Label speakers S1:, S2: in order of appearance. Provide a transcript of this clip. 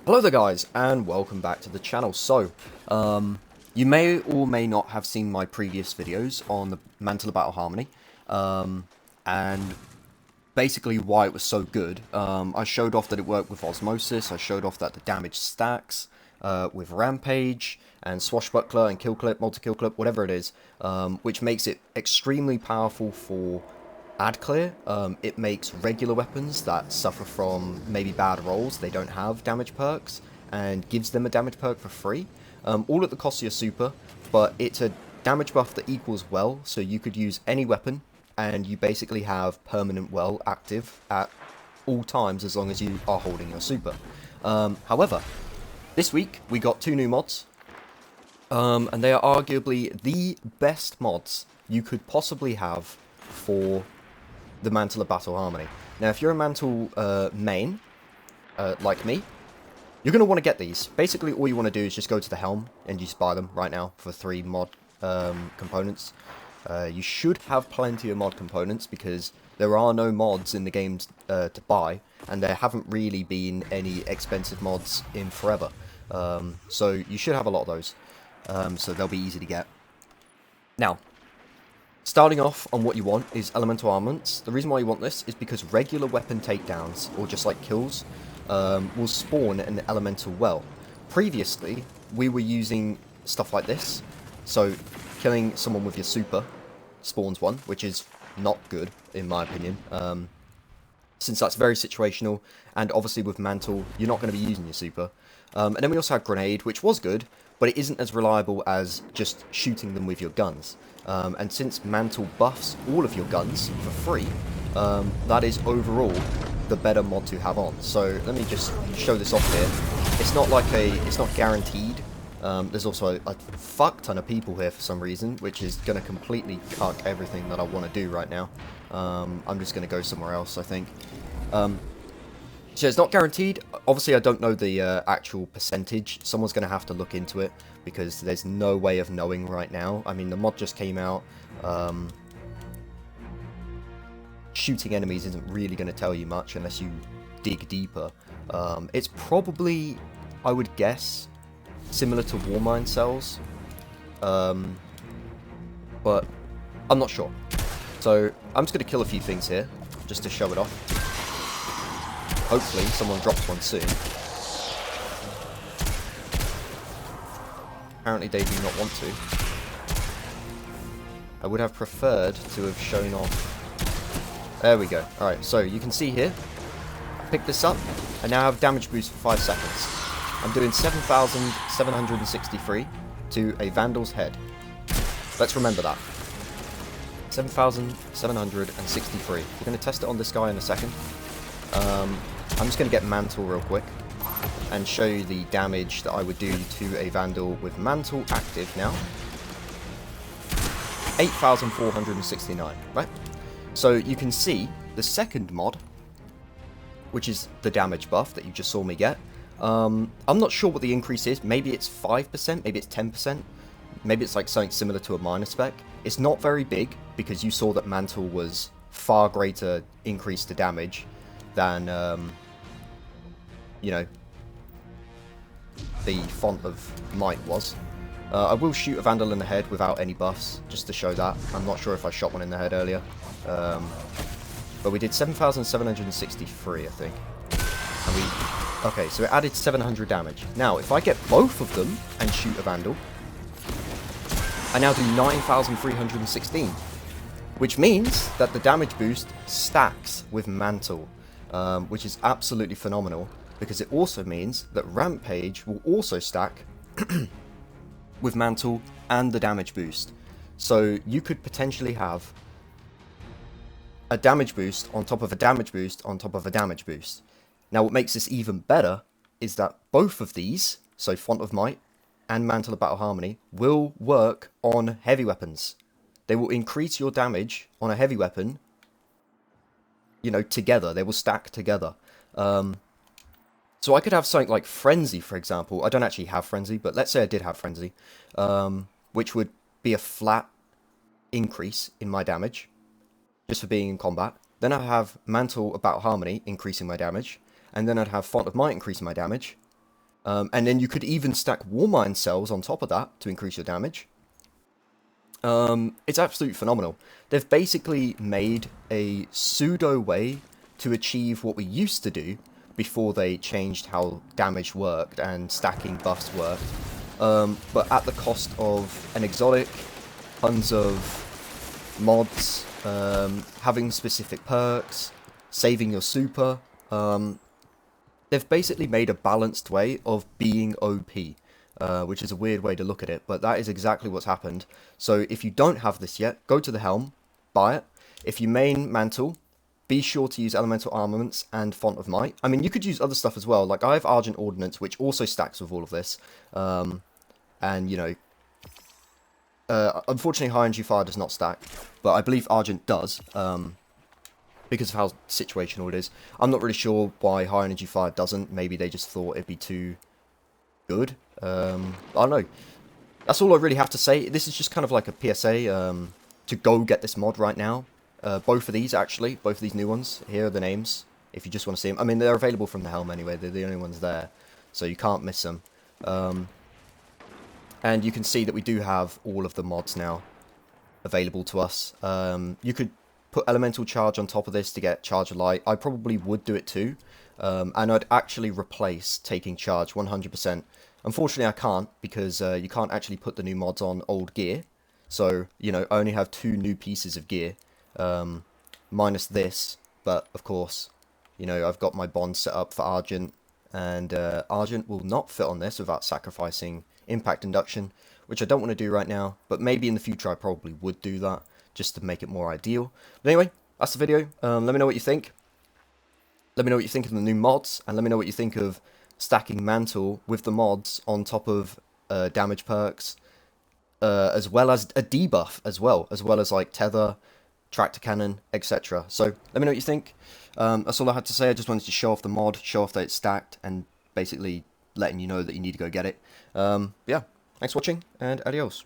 S1: Hello there guys, and welcome back to the channel. So, you may or may not have seen my previous videos on the Mantle of Battle Harmony, and basically why it was so good. I showed off that it worked with Osmosis, I showed off that the damage stacks with Rampage, and Swashbuckler, and Kill Clip, Multi-Kill Clip, whatever it is, which makes it extremely powerful for ad clear. It makes regular weapons that suffer from maybe bad rolls, they don't have damage perks, and gives them a damage perk for free, all at the cost of your super, but it's a damage buff that equals well, so you could use any weapon, and you basically have permanent well active at all times as long as you are holding your super. However, this week we got two new mods, and they are arguably the best mods you could possibly have for the Mantle of Battle Harmony. Now, if you're a Mantle main, like me, you're going to want to get these. Basically, all you want to do is just go to the H.E.L.M, and you just buy them right now for 3 mod components. You should have plenty of mod components, because there are no mods in the game to buy, and there haven't really been any expensive mods in forever. So you should have a lot of those, so they'll be easy to get. Now, starting off on what you want is Elemental Armaments. The reason why you want this is because regular weapon takedowns, or just like kills, will spawn an elemental well. Previously, we were using stuff like this, so killing someone with your super spawns one, which is not good, in my opinion, since that's very situational, and obviously with Mantle, you're not going to be using your super. And then we also had Grenade, which was good, but it isn't as reliable as just shooting them with your guns. And since Mantle buffs all of your guns for free, that is overall the better mod to have on. So let me just show this off here. It's not like it's not guaranteed. There's also a fuck ton of people here for some reason, which is going to completely cuck everything that I want to do right now. I'm just going to go somewhere else, I think. So it's not guaranteed. Obviously, I don't know the actual percentage. Someone's going to have to look into it, because there's no way of knowing right now. I mean, the mod just came out. Shooting enemies isn't really going to tell you much unless you dig deeper. It's probably, I would guess, similar to Warmine cells. But I'm not sure. So I'm just going to kill a few things here, just to show it off. Hopefully someone drops one soon. Apparently they do not want to. I would have preferred to have shown off. There we go. Alright, so you can see here, I picked this up, and now I have damage boost for 5 seconds. I'm doing 7,763 to a Vandal's head. Let's remember that. 7,763. We're going to test it on this guy in a second. I'm just going to get Mantle real quick and show you the damage that I would do to a Vandal with Mantle active now. 8,469, right? So you can see the second mod, which is the damage buff that you just saw me get. I'm not sure what the increase is. Maybe it's 5%, maybe it's 10%. Maybe it's like something similar to a minor spec. It's not very big, because you saw that Mantle was far greater increase to damage than, you know, the Font of Might was. I will shoot a Vandal in the head without any buffs, just to show that. I'm not sure if I shot one in the head earlier. But we did 7,763, I think. And we... Okay, so it added 700 damage. Now, if I get both of them and shoot a Vandal, I now do 9,316. Which means that the damage boost stacks with Mantle, which is absolutely phenomenal, because it also means that Rampage will also stack with Mantle and the damage boost. So you could potentially have a damage boost on top of a damage boost on top of a damage boost. Now, what makes this even better is that both of these, so Font of Might and Mantle of Battle Harmony, will work on heavy weapons. They will increase your damage on a heavy weapon, you know, together. They will stack together. So I could have something like Frenzy, for example. I don't actually have Frenzy, but let's say I did have Frenzy, which would be a flat increase in my damage, just for being in combat. Then I have Mantle of Battle Harmony increasing my damage, and then I'd have Font of Might increasing my damage, And then you could even stack Warmind cells on top of that to increase your damage. It's absolutely phenomenal. They've basically made a pseudo way to achieve what we used to do before they changed how damage worked and stacking buffs worked. But at the cost of an exotic, tons of mods, having specific perks, saving your super. They've basically made a balanced way of being OP. Which is a weird way to look at it, but that is exactly what's happened. So if you don't have this yet, go to the H.E.L.M, buy it. If you main Mantle, be sure to use Elemental Armaments and Font of Might. I mean, you could use other stuff as well. Like, I have Argent Ordnance, which also stacks with all of this. And, you know, unfortunately, High Energy Fire does not stack, but I believe Argent does, because of how situational it is. I'm not really sure why High Energy Fire doesn't. Maybe they just thought it'd be too good. I don't know. That's all I really have to say. This is just kind of like a PSA to go get this mod right now. Both of these, actually. Both of these new ones. Here are the names, if you just want to see them. I mean, they're available from the H.E.L.M anyway. They're the only ones there, so you can't miss them. And you can see that we do have all of the mods now available to us. You could put Elemental Charge on top of this to get Charge of Light. I probably would do it too. And I'd actually replace taking Charge 100%. Unfortunately, I can't, because you can't actually put the new mods on old gear. So, you know, I only have 2 new pieces of gear, minus this. But, of course, you know, I've got my bond set up for Argent, and Argent will not fit on this without sacrificing Impact Induction, which I don't want to do right now. But maybe in the future I probably would do that, just to make it more ideal. But anyway, that's the video. Let me know what you think. Let me know what you think of the new mods, and let me know what you think of stacking Mantle with the mods on top of damage perks, as well as a debuff as well as like Tether, Tractor Cannon, etc. So let me know what you think. That's all I had to say. I just wanted to show off the mod, show off that it's stacked, and basically letting you know that you need to go get it. Yeah, thanks for watching, and adios.